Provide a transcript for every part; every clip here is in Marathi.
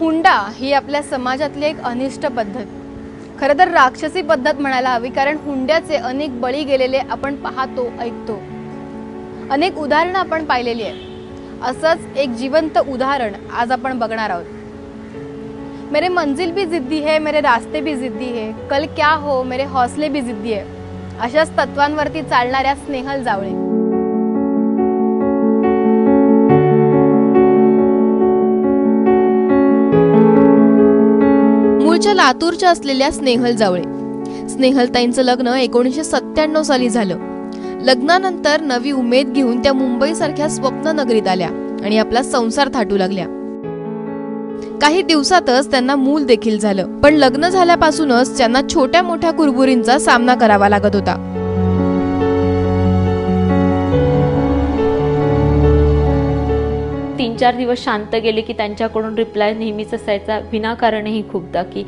हुंडा ही आपल्या समाजातली एक अनिष्ट पद्धत, खरं तर राक्षसी पद्धत म्हणायला हवी, कारण हुंड्याचे अनेक बळी गेलेले आपण पाहतो, ऐकतो. अनेक उदाहरणं आपण पाहिलेली आहेत. असंच एक जिवंत उदाहरण आज आपण बघणार आहोत. मेरे मंजिल भी जिद्दी है, मेरे रास्ते भी जिद्दी है, कल क्या हो मेरे हौसले भी जिद्दी है, अशाच तत्वांवरती चालणाऱ्या स्नेहल जावळे. मूळच्या लातूरच्या असलेल्या स्नेहल जावळे. स्नेहलताईंचं लग्न 1997 साली झालं. लग्नानंतर नवी उमेद घेऊन त्या मुंबईसारख्या स्वप्न नगरीत आल्या आणि आपला संसार थाटू लागल्या. काही दिवसातच त्यांना मूल देखील झालं, पण लग्न झाल्यापासूनच त्यांना छोट्या मोठ्या कुरबुरींचा सामना करावा लागत होता. तीन चार दिवस शांत गेले की त्यांच्याकडून रिप्लाय नेहमीच असायचा, विनाकारणही खूपदा, की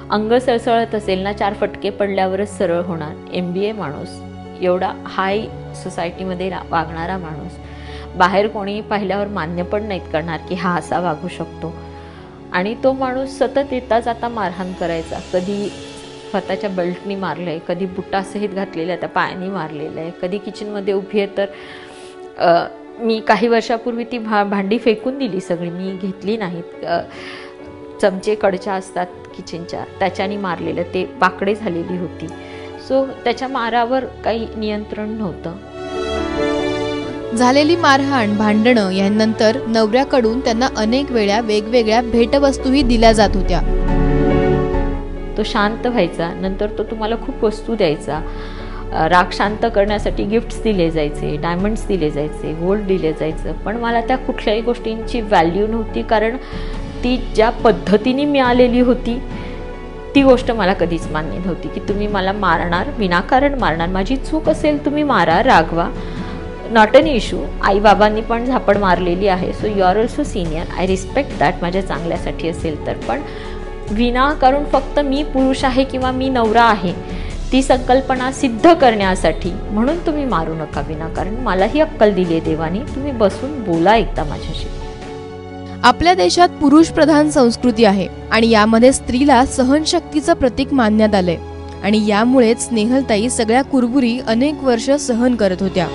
अंग सळसळत असेल ना, 4 फटके पडल्यावरच सरळ होणार. MBA माणूस, एवढा हाय सोसायटीमध्ये वागणारा माणूस, बाहेर कोणी पाहिल्यावर मान्य पण नाहीत करणार की हा असा वागू शकतो. आणि तो माणूस सतत येता जाता मारहाण करायचा. कधी स्वतःच्या बेल्टनी मारलंय, कधी बुटासहित घातलेल्या त्या पायानी मारलेलं आहे, कधी किचनमध्ये उभी आहे तर मी काही वर्षापूर्वी ती भांडी फेकून दिली सगळी, मी घेतली नाहीत. चमचे कडच्या असतात किचनच्या, त्याच्यानी मारलेलं, ते वाकडे झालेली होती. सो त्याच्या मारावर काही नियंत्रण नव्हतं. झालेली मारहाण, भांडणं यानंतर नवऱ्याकडून त्यांना अनेक वेळा वेगवेगळ्या भेटवस्तूही दिल्या जात होत्या. तो शांत व्हायचा, नंतर तो तुम्हाला खूप वस्तू द्यायचा. राग शांत करण्यासाठी गिफ्ट्स दिले जायचे, डायमंड्स दिले जायचे, गोल्ड दिले जायचं. पण मला त्या कुठल्याही गोष्टींची व्हॅल्यू नव्हती, कारण ती ज्या पद्धतीने मिळालेली होती ती गोष्ट मला कधीच मान्य नव्हती, की तुम्ही मला मारणार, विनाकारण मारणार. माझी चूक असेल तुम्ही मारा, रागवा, नॉट एन इशू. आई बाबांनी पण झापड मारलेली आहे, so you are also senior, I respect that, माझ्या चांगल्यासाठी असेल तर. पण विनाकारण फक्त मी पुरुष आहे किंवा मी नवरा आहे ती संकल्पना सिद्ध करण्यासाठी म्हणून तुम्ही मारू नका विनाकारण. मलाही अक्कल दिली आहे देवानी, तुम्ही बसून बोला एकदा माझ्याशी. आपल्या देशात पुरुष प्रधान संस्कृती आहे आणि यामध्ये स्त्रीला सहनशक्तीचं प्रतीक मानण्यात आलंय. आणि यामुळेच स्नेहलताई सगळ्या कुरबुरी अनेक वर्ष सहन करत होत्या.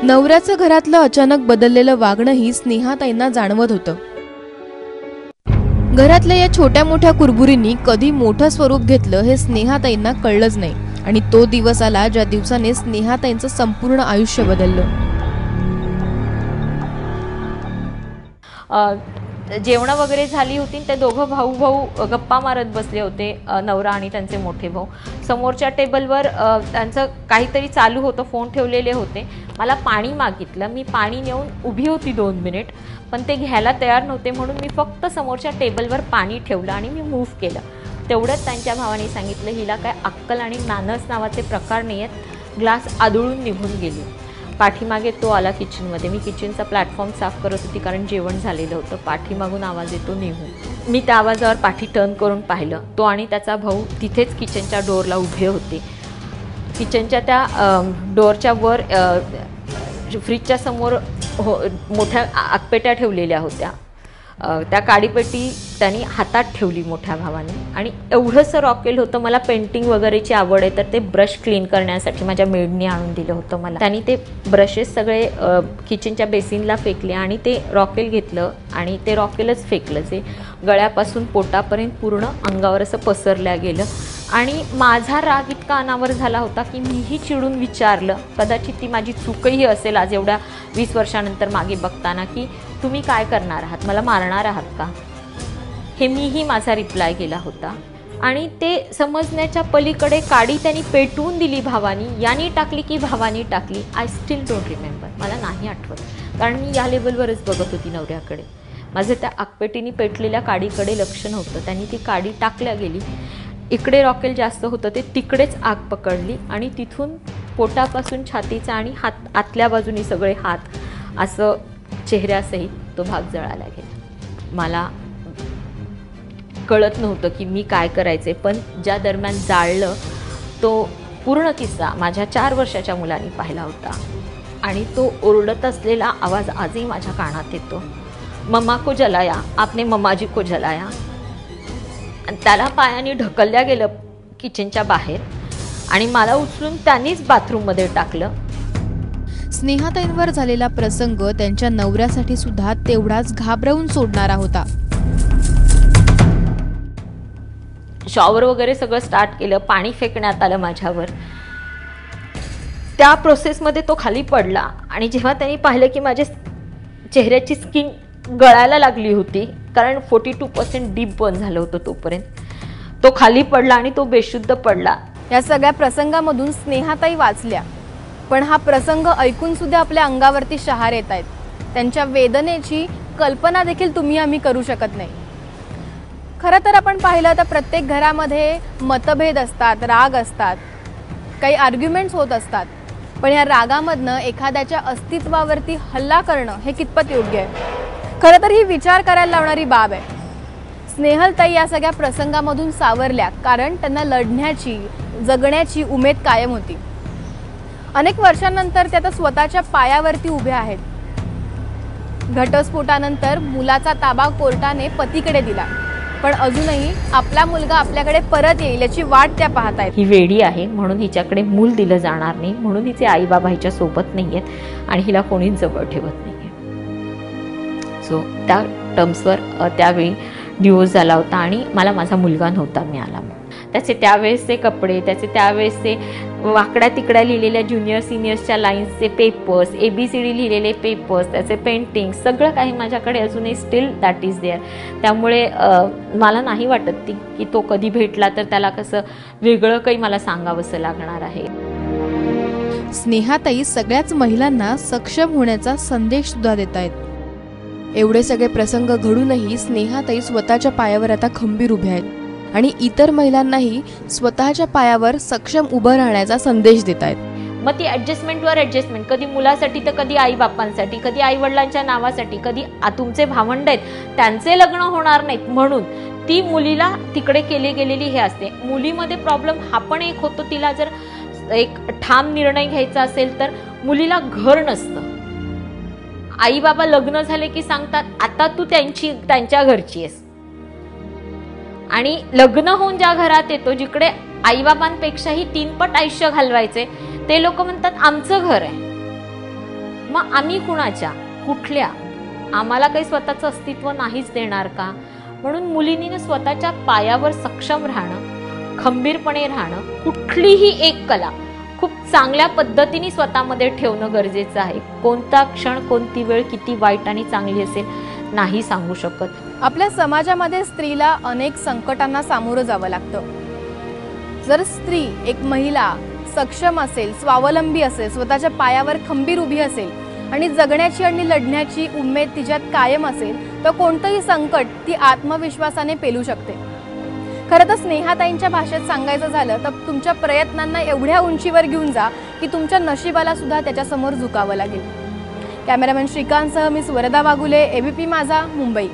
नवऱ्याचं घरातलं अचानक बदललेलं वागणंही स्नेहाताईंना जाणवत होतं. घरातल्या या छोट्या मोठ्या कुरबुरींनी कधी मोठं स्वरूप घेतलं हे स्नेहाताईंना कळलंच नाही. आणि तो दिवस आला ज्या दिवसाने स्नेहाताईंचं संपूर्ण आयुष्य बदललं. जेवणं वगैरे झाली होती, ते दोघं भाऊ गप्पा मारत बसले होते, नवरा आणि त्यांचे मोठे भाऊ. समोरच्या टेबलवर त्यांचं काहीतरी चालू होतं, फोन ठेवलेले होते. मला पाणी मागितलं, मी पाणी नेऊन उभी होती 2 मिनिट, पण ते घ्यायला तयार नव्हते, म्हणून मी फक्त समोरच्या टेबलवर पाणी ठेवलं आणि मी मूव्ह केलं. तेवढंच त्यांच्या भावाने सांगितलं, हिला काय अक्कल आणि मॅनर्स नावाचे प्रकार नाही आहेत. ग्लास आदळून निघून गेली. पाठीमागे तो आला किचनमध्ये. मी किचनचा प्लॅटफॉर्म साफ करत होती, कारण जेवण झालेलं होतं. पाठीमागून आवाज येतो निघून. मी त्या आवाजावर पाठी टर्न करून पाहिलं. तो आणि त्याचा भाऊ तिथेच किचनच्या डोअरला उभे होते. किचनच्या त्या डोअरच्या वर फ्रीजच्या समोर मोठ्या आगपेट्या ठेवलेल्या होत्या. त्या काडीपेटी त्यांनी हातात ठेवली मोठ्या भावाने. आणि एवढंसं रॉकेल होतं. मला पेंटिंग वगैरेची आवड आहे, तर ते ब्रश क्लीन करण्यासाठी माझ्या मेडनी आणून दिलं होतं मला. त्यांनी ते ब्रशेस सगळे किचनच्या बेसिनला फेकले आणि ते रॉकेल घेतलं आणि ते रॉकेलच फेकलं, जे गळ्यापासून पोटापर्यंत पूर्ण अंगावर असं पसरल्या गेलं. आणि माझा राग इतका अनावर झाला होता की मीही चिडून विचारलं, कदाचित ती माझी चूकही असेल आज एवढ्या 20 वर्षानंतर मागे बघताना, की तुम्ही काय करणार आहात, मला मारणार आहात का, हे मीही माझा रिप्लाय केला होता. आणि ते समजण्याच्या पलीकडे काडी त्यांनी पेटवून दिली भावानी, यानी टाकली की भावानी टाकली, आय स्टील डोंट रिमेंबर, मला नाही आठवत, कारण मी या लेवलवरच बघत होती नवऱ्याकडे. माझं त्या आगपेटीने पेटलेल्या काडीकडे लक्ष नव्हतं. त्यांनी ती काडी टाकल्या गेली. इकडे रॉकेल जास्त होतं, ते तिकडेच आग पकडली आणि तिथून पोटापासून छातीचा आणि हात आतल्या बाजूनी सगळे हात असं चेहऱ्यासहित तो भाग जळायला गेला. मला कळत नव्हतं की मी काय करायचे, पण ज्या दरम्यान जाळलं तो पूर्ण किस्सा माझ्या 4 वर्षाच्या मुलांनी पाहिला होता. आणि तो ओरडत असलेला आवाज आजही माझ्या कानात येतो, मम्मा को जलाया आपने, मम्माजी को जलाया. आणि त्याला पायाने ढकलल्या गेलं किचनच्या बाहेर आणि मला उचलून त्यांनीच बाथरूममध्ये टाकलं. स्नेहाताईंवर झालेला प्रसंग त्यांच्या नवऱ्यासाठी सुद्धा तेवढाच घाबरवून सोडणारा होता. शॉवर वगैरे सगळं स्टार्ट केलं, पाणी फेकण्यात आलं माझ्यावर. त्या प्रोसेसमध्ये तो खाली पडला आणि जेव्हा त्यांनी पाहिलं की माझ्या चेहऱ्याची स्किन गळायला लागली होती, कारण 42% डीप बर्न झालं होतं तोपर्यंत, तो खाली पडला आणि तो बेशुद्ध पडला. या सगळ्या प्रसंगामधून स्नेहाताई वाचल्या, पण हा प्रसंग ऐकून सुद्धा आपल्या अंगावरती शहारे येत आहेत. त्यांच्या वेदनेची कल्पना देखील तुम्ही आम्ही करू शकत नाही. खरं तर आपण पाहिलं तर प्रत्येक घरामध्ये मतभेद असतात, राग असतात, काही आर्ग्युमेंट्स होत असतात, पण या रागामधनं एखाद्याच्या अस्तित्वावरती हल्ला करणं हे कितपत योग्य आहे? खरं तर ही विचार करायला लावणारी बाब आहे. स्नेहलताई या सगळ्या प्रसंगामधून सावरल्या कारण त्यांना लढण्याची, जगण्याची उमेद कायम होती. अनेक वर्षांनंतर त्या आता स्वतःच्या पायावरती उभ्या आहेत. घटस्फोटानंतर मुलाचा ताबा कोर्टाने पतीकडे दिला, पण अजूनही आपला मुलगा आपल्याकडे परत येईल याची वाट त्या पाहत आहेत. ही वेडी आहे म्हणून हिच्याकडे मूल दिलं जाणार नाही, म्हणून हिचे आई बाबा हिच्या सोबत नाहीयेत आणि हिला कोणीच जवळ ठेवत नाहीये. सो त्या टर्म्सवर त्यावेळी डिवोर्स झाला होता आणि मला माझा मुलगा नव्हता मिळाला. त्याचे त्यावेळेसचे कपडे, त्याचे त्यावेळेसचे वाकड्या तिकड्या लिहिलेल्या ज्युनियर सिनियर्सच्या लाईन्सचे पेपर्स, ABCD लिहिलेले पेपर्स, त्याचे पेंटिंग, सगळं काही माझ्याकडे अजूनही स्टील दॅट इज देअर. त्यामुळे मला नाही वाटत की तो कधी भेटला तर त्याला कसं वेगळं काही मला सांगावंसं लागणार आहे. स्नेहाताई सगळ्याच महिलांना सक्षम होण्याचा संदेश सुद्धा देत आहेत. एवढे सगळे प्रसंग घडूनही स्नेहाताई स्वतःच्या पायावर आता खंबीर उभ्या आहेत आणि इतर महिलांनाही स्वतःच्या पायावर सक्षम उभं राहण्याचा संदेश देत आहेत. मग ती ॲडजस्टमेंटवर ॲडजस्टमेंट, कधी मुलासाठी तर कधी आई बापांसाठी, कधी आई वडिलांच्या नावासाठी, कधी तुमचे भावंड आहेत त्यांचे लग्न होणार नाहीत म्हणून ती मुलीला तिकडे केली गेलेली हे असते. मुलीमध्ये प्रॉब्लेम हा पण एक होतो, तिला जर एक ठाम निर्णय घ्यायचा असेल तर मुलीला घर नसतं. आई बाबा लग्न झाले की सांगतात आता तू त्यांच्या घरची आहेस, आणि लग्न होऊन ज्या घरात येतो जिकडे आईबाबांपेक्षाही 3 पट आयुष्य घालवायचे ते लोक म्हणतात आमचं घर आहे. मग आम्ही कुणाच्या, कुठल्या? आम्हाला काही स्वतःचं अस्तित्व नाहीच देणार का? म्हणून मुलींनी स्वतःच्या पायावर सक्षम राहणं, खंबीरपणे राहणं, कुठलीही एक कला खूप चांगल्या पद्धतीने स्वतःमध्ये ठेवणं गरजेचं आहे. कोणता क्षण, कोणती वेळ किती वाईट आणि चांगली असेल नाही सांगू शकत. आपल्या समाजामध्ये स्त्रीला अनेक संकटांना सामोरं जावं लागतं. जर स्त्री, एक महिला सक्षम असेल, स्वावलंबी असेल, स्वतःच्या पायावर खंबीर उभी असेल आणि जगण्याची आणि लढण्याची उमेद तिच्यात कायम असेल तर कोणतंही संकट ती आत्मविश्वासाने पेलू शकते. खरं तर स्नेहाताईंच्या भाषेत सांगायचं झालं तर तुमच्या प्रयत्नांना एवढ्या उंचीवर घेऊन जा की तुमच्या नशिबाला सुद्धा त्याच्यासमोर झुकावं लागेल. कॅमेरामॅन श्रीकांतसह मी वरदा वाघुले, ABP माझा, मुंबई.